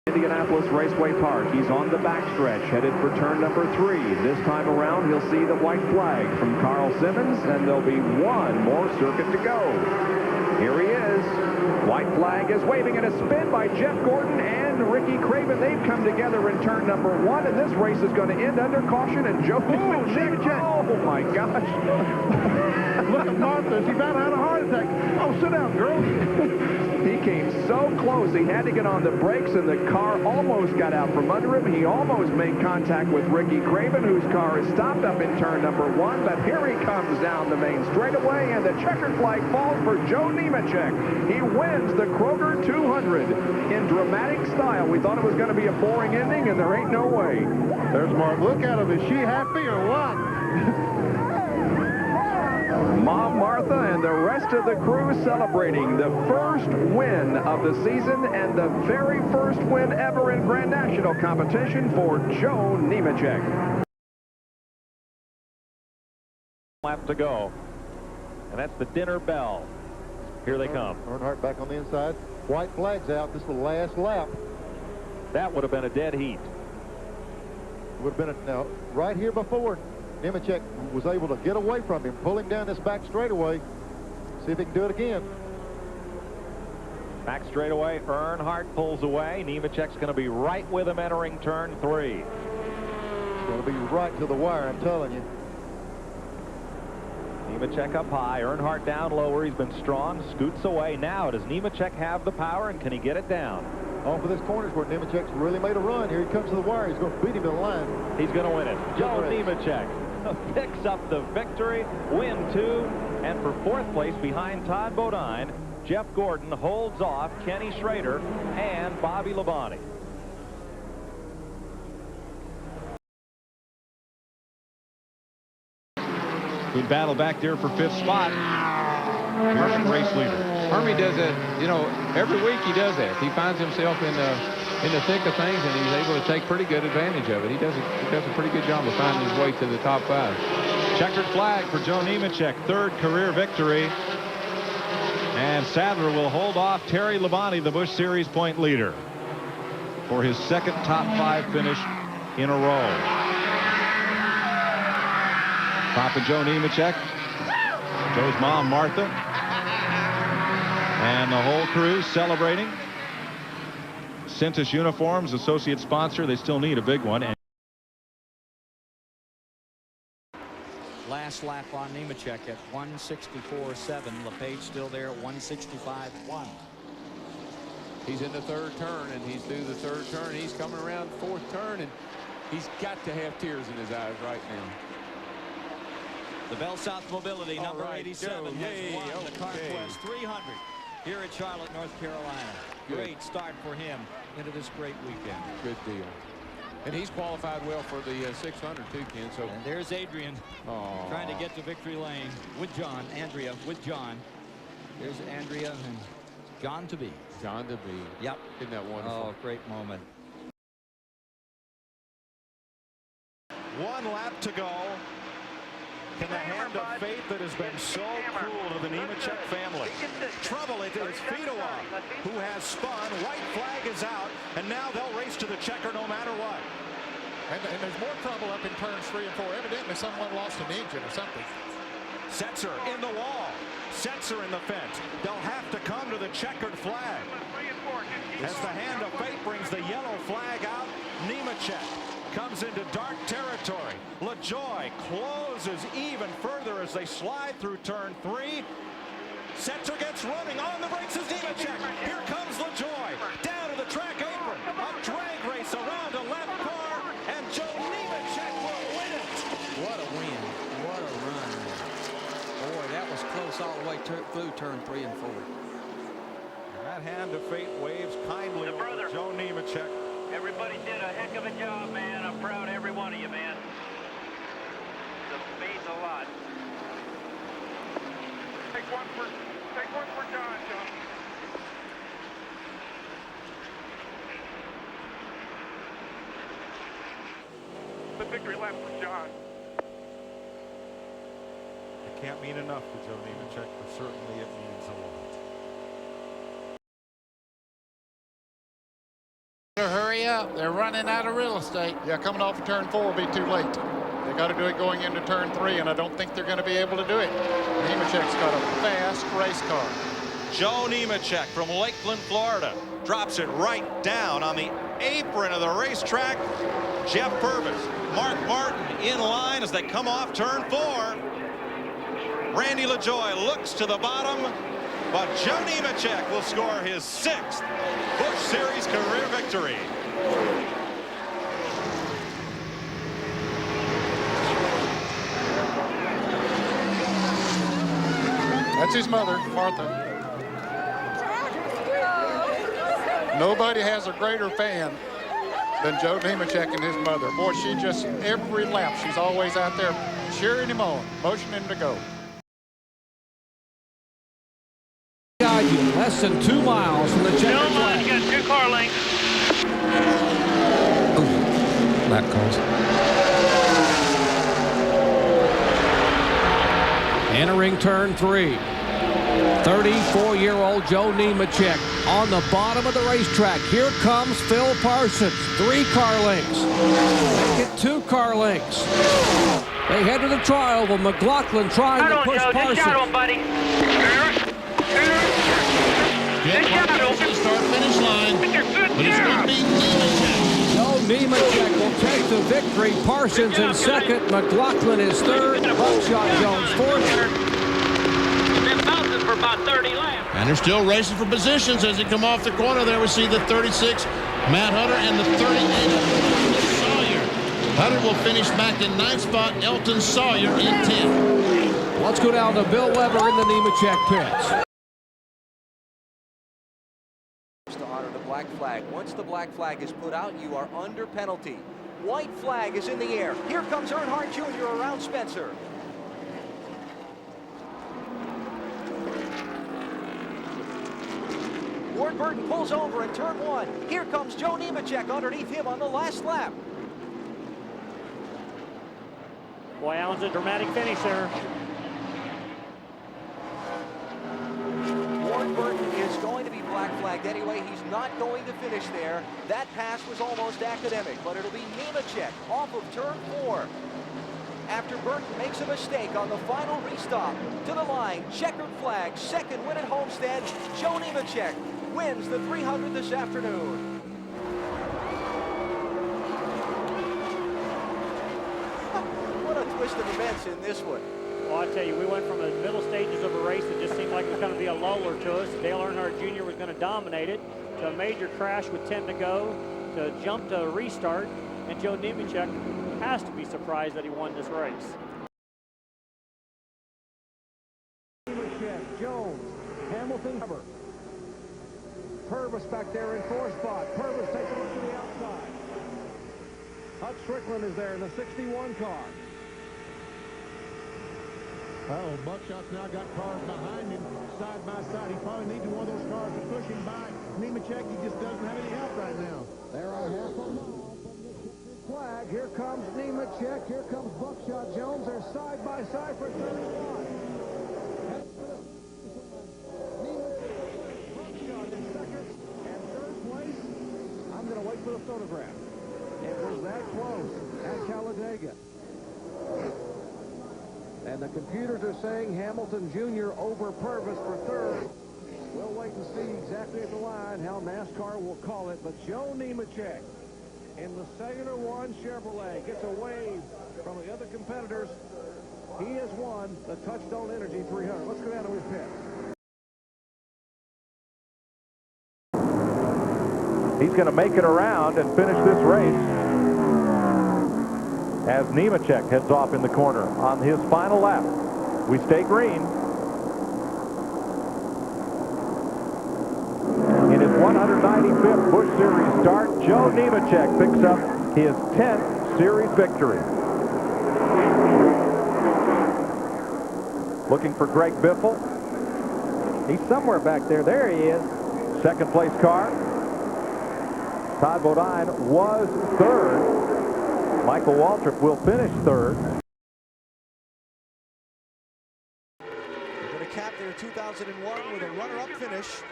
Indianapolis Raceway Park. He's on the backstretch, headed for turn number 3. This time around, he'll see the white flag from Carl Simmons, and there'll be one more circuit to go. Here he is. White flag is waving, and a spin by Jeff Gordon and Ricky Craven. They've come together in turn number 1, and this race is going to end under caution. And Joe Nemechek. Oh, my gosh. Look at Martha. She about had a heart attack. Oh, sit down, girl. He came so close. He had to get on the brakes, and the car almost got out from under him. He almost made contact with Ricky Craven, whose car is stopped up in turn number 1. But here he comes down the main straightaway, and the checkered flag falls for Joe Nemechek. He wins the Kroger 200 in dramatic style. We thought it was going to be a boring ending, and there ain't no way. There's Mark. Look at him. Is she happy or what? Mom Martha and the rest of the crew celebrating the first win of the season and the very first win ever in Grand National competition for Joe Nemechek. Lap to go, and that's the dinner bell. Here they come. Earnhardt back on the inside. White flag's out. This is the last lap. That would have been a dead heat. Would have been now right here before. Nemechek was able to get away from him, pull him down this back straightaway. See if he can do it again. Back straightaway, Earnhardt pulls away. Nemechek's going to be right with him entering turn 3. It's going to be right to the wire, I'm telling you. Nemechek up high, Earnhardt down lower. He's been strong, scoots away. Now, does Nemechek have the power, and can he get it down? Off of this corner is where Nemechek's really made a run. Here he comes to the wire. He's going to beat him to the line. He's going to win it. Joe Nemechek picks up the victory, win 2, and for 4th place behind Todd Bodine, Jeff Gordon holds off Kenny Schrader and Bobby Labonte. Good battle back there for 5th spot. Here's the race leader. Hermie does that, you know, every week he does that. He finds himself in the thick of things, and he's able to take pretty good advantage of it. He does a pretty good job of finding his way to the top 5. Checkered flag for Joe Nemechek, 3rd career victory. And Sadler will hold off Terry Labonte, the Busch Series point leader, for his 2nd top 5 finish in a row. Papa Joe Nemechek, Joe's mom Martha, and the whole crew celebrating. Cintas Uniforms, associate sponsor. They still need a big one. And last lap on Nemechek at 1:64.7. LePage still there at 1:65.1. He's in the 3rd turn, and he's through the 3rd turn. He's coming around the 4th turn, and he's got to have tears in his eyes right now. The Bell South Mobility, number 87, has won the Conquest 300 here at Charlotte, North Carolina. Great start for him into this great weekend. Good deal. And he's qualified well for the 600 too, Ken. So and there's Adrian trying to get to victory lane with John. Andrea with John. There's Andrea and John to be. John to be. Yep. Isn't that wonderful? Oh, great moment. 1 lap to go. Can the hand of fate that has been so cruel to the Nemechek family trouble it is Fedor, who has spun. White flag is out, and now they'll race to the checker no matter what. And there's more trouble up in turns 3 and 4. Evidently someone lost an engine or something. Setzer in the wall. Setzer in the fence. They'll have to come to the checkered flag. As the hand of fate brings the yellow flag out, Nemechek comes into dark territory. LaJoie closes even further as they slide through turn 3. Setzer gets running. On the brakes is Nemechek. Here comes LaJoie. Down to the track apron. A drag race around a left car, and Joe Nemechek will win it. What a win. What a run. Boy, that was close all the way through turn 3 and 4. And that hand of fate waves kindly over Joe Nemechek. Everybody did a heck of a job, man. I'm proud of every one of you, man. It means a lot. Take one for John, John. The victory lap for John. It can't mean enough for Joe Nemechek, but certainly it means a lot. Hurry up. They're running out of real estate. Yeah, coming off of turn 4 will be too late. They got to do it going into turn 3, and I don't think they're going to be able to do it. Nemechek's got a fast race car. Joe Nemechek from Lakeland, Florida, drops it right down on the apron of the racetrack. Jeff Purvis, Mark Martin in line as they come off turn 4. Randy LaJoie looks to the bottom, but Joe Nemechek will score his 6th Busch Series career victory. That's his mother, Martha. Nobody has a greater fan than Joe Nemechek and his mother. Boy, she just, every lap, she's always out there cheering him on, motioning him to go. Less than 2 miles from the checkered flag. Got 2 car lengths. Lap calls. Entering turn 3. 34-year-old Joe Nemechek on the bottom of the racetrack. Here comes Phil Parsons. 3 car lengths. Make it 2 car lengths. They head to the trial with McLaughlin trying to push Parsons. Just shadow him, buddy. Start-finish line. But it's going to be Nemechek. Joe Nemechek will take the victory. Parsons in second. McLaughlin is third. Buckshot Jones fourth. Been bouncing for about 30 laps. And they're still racing for positions as they come off the corner. There we see the 36, Matt Hunter, and the 38, Sawyer. Hunter will finish back in 9th spot. Elton Sawyer in 10th. Let's go down to Bill Weber in the Nemechek pits. To honor the black flag. Once the black flag is put out, you are under penalty. White flag is in the air. Here comes Earnhardt Jr. around Spencer. Ward Burton pulls over in turn 1. Here comes Joe Nemechek underneath him on the last lap. Boy, that was a dramatic finish there. Ward Burton is going to be black flagged anyway. He's not going to finish there. That pass was almost academic, but it'll be Nemechek off of turn 4. After Burton makes a mistake on the final restop. To the line, checkered flag, 2nd win at Homestead. Joe Nemechek wins the 300 this afternoon. What a twist of events in this one. Well, I tell you, we went from the middle stages of a race that just seemed like it was going to be a luller to us. Dale Earnhardt Jr. was going to dominate it, to a major crash with 10 to go, to jump to a restart, and Joe Nemechek has to be surprised that he won this race. Nemechek, Jones, Hamilton, Purvis back there in 4th spot. Purvis takes it to the outside. Hut Strickland is there in the 61 car. Oh, Buckshot's now got cars behind him, side by side. He probably needs one of those cars to push him by. Nemechek, he just doesn't have any help right now. There are half a mile from the flag. Here comes Nemechek. Here comes Buckshot Jones. They're side by side for 31. Buckshot in second and 3rd place. I'm going to wait for the photograph. It was that close at Talladega. And the computers are saying Hamilton Jr. over Purvis for 3rd. We'll wait and see exactly at the line how NASCAR will call it. But Joe Nemechek in the Sailor 1 Chevrolet gets a wave from the other competitors. He has won the Touchstone Energy 300. Let's go down to his pit. He's going to make it around and finish this race as Nemechek heads off in the corner on his final lap. We stay green. In his 195th Busch Series start, Joe Nemechek picks up his 10th Series victory. Looking for Greg Biffle. He's somewhere back there. There he is. 2nd place car. Todd Bodine was 3rd. Michael Waltrip will finish 3rd. They're going to cap their 2001 with a runner-up finish.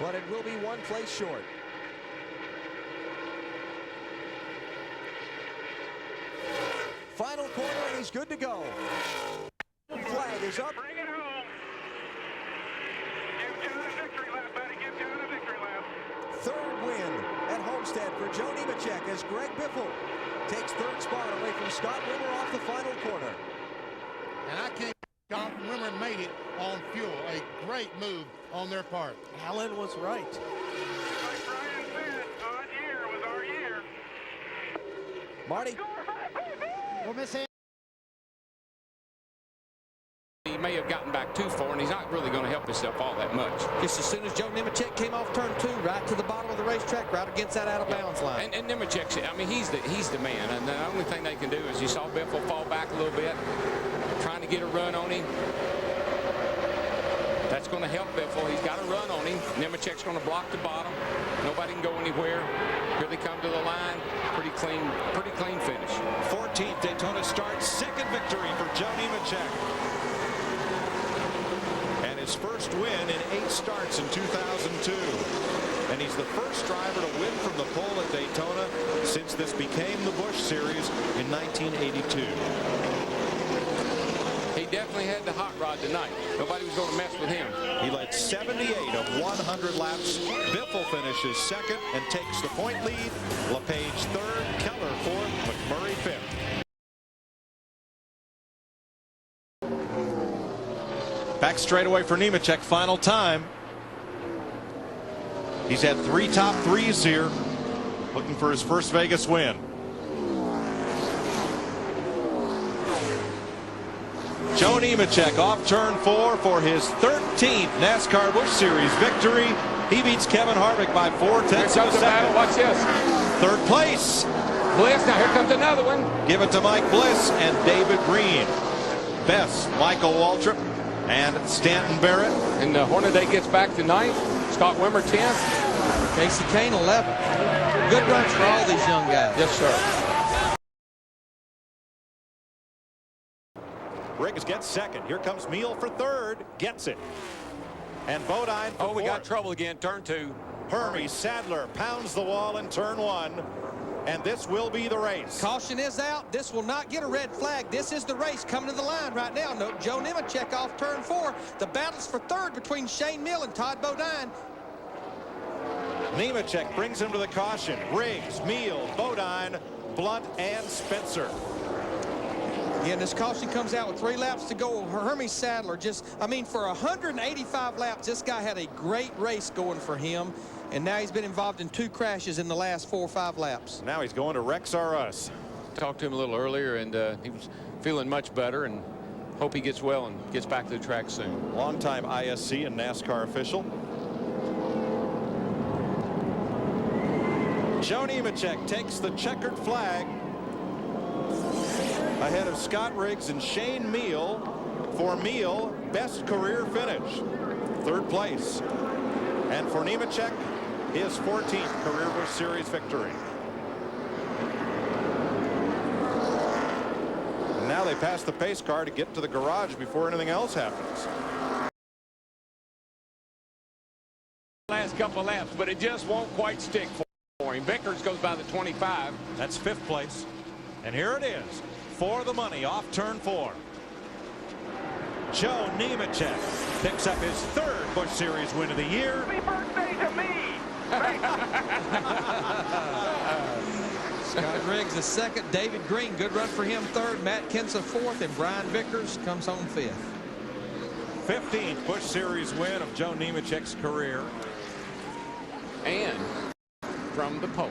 but it will be one place short. Final corner, and he's good to go. Flag is up. Bring it home. Give John a victory lap, buddy. Give John a victory lap. Third win at Homestead for Joe Nemechek as Greg Biffle takes third spot away from Scott Wimmer off the final corner. And I can't Scott Wimmer made it on fuel. A great move on their part. Alan was right. Like Brian said, odd year was our year. Marty. We'll miss him. He may have gotten back too far, and he's not really going to help himself all that much. Just as soon as Joe Nemechek came off turn 2, right to the bottom of the racetrack, right against that out-of-bounds line. And Nemechek, I mean, he's the man, and the only thing they can do is you saw Biffle fall back a little bit, trying to get a run on him. That's going to help Biffle. He's got a run on him. Nemechek's going to block the bottom. Nobody can go anywhere. Here they come to the line. Pretty clean finish. 14th Daytona start, second victory for Joe Nemechek. And his first win in 8 starts in 2002. And he's the first driver to win from the pole at Daytona since this became the Busch Series in 1982. He definitely had the hot rod tonight. Nobody was going to mess with him. He led 78 of 100 laps. Biffle finishes second and takes the point lead. LePage third, Keller fourth, McMurray fifth. Back straightaway for Nemechek, final time. He's had 3 top 3s here, looking for his first Vegas win. Joe Nemechek off turn 4 for his 13th NASCAR Busch Series victory. He beats Kevin Harvick by 4/10 of a second. Watch this. Third place. Bliss, now here comes another one. Give it to Mike Bliss and David Green. Best, Michael Waltrip and Stanton Barrett. And Hornaday gets back to 9th. Scott Wimmer 10th. Casey Kane 11th. Good runs for all these young guys. Yes, sir. Riggs gets second. Here comes Meal for third. Gets it. And Bodine for Oh, we fourth. got trouble again. Turn 2. Hermes Sadler pounds the wall in turn 1. And this will be the race. Caution is out. This will not get a red flag. This is the race coming to the line right now. No, Joe Nemechek off turn 4. The battle's for third between Shane Mill and Todd Bodine. Nemechek brings him to the caution. Riggs, Meal, Bodine, Blunt, and Spencer. Yeah, and this caution comes out with 3 laps to go. Hermes Sadler for 185 laps, this guy had a great race going for him. And now he's been involved in 2 crashes in the last 4 or 5 laps. Now he's going to Rex R Us. Talked to him a little earlier, and he was feeling much better, and hope he gets well and gets back to the track soon. Longtime ISC and NASCAR official. Joe Nemechek takes the checkered flag ahead of Scott Riggs and Shane Meal. For Meal, best career finish, 3rd place. And for Nemechek, his 14th career Busch Series victory. And now they pass the pace car to get to the garage before anything else happens. Last couple laps, but it just won't quite stick for him. Vickers goes by the 25. That's 5th place. And here it is for the money off turn 4. Joe Nemechek picks up his 3rd Busch Series win of the year. Happy birthday to me. Scott Riggs the 2nd. David Green, good run for him 3rd. Matt Kenseth 4th. And Brian Vickers comes home 5th. 15th Busch Series win of Joe Nemechek's career. And from the pole.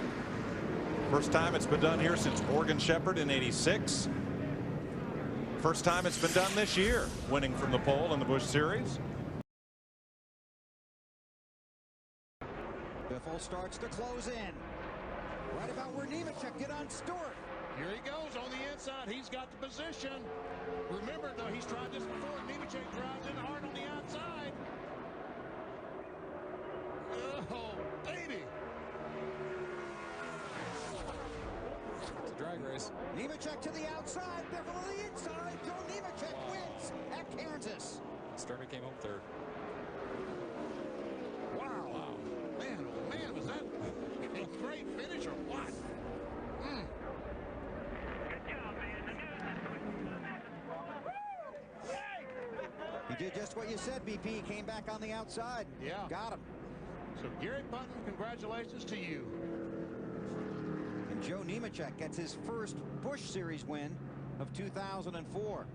First time it's been done here since Morgan Shepherd in '86. First time it's been done this year, winning from the pole in the Busch Series. Biffle starts to close in. Right about where Nemechek get on Stewart. Here he goes on the inside. He's got the position. Remember, though, he's tried this before. Nemechek drives in hard on the outside. Oh, baby. It's a drag race. Nemechek to the outside. Biffle on the inside. Joe Nemechek wins at Kansas. Sterner came home 3rd. Wow. did just what you said, BP. He came back on the outside. Yeah. Got him. So Gary Button, congratulations to you. And Joe Nemechek gets his first Busch Series win of 2004.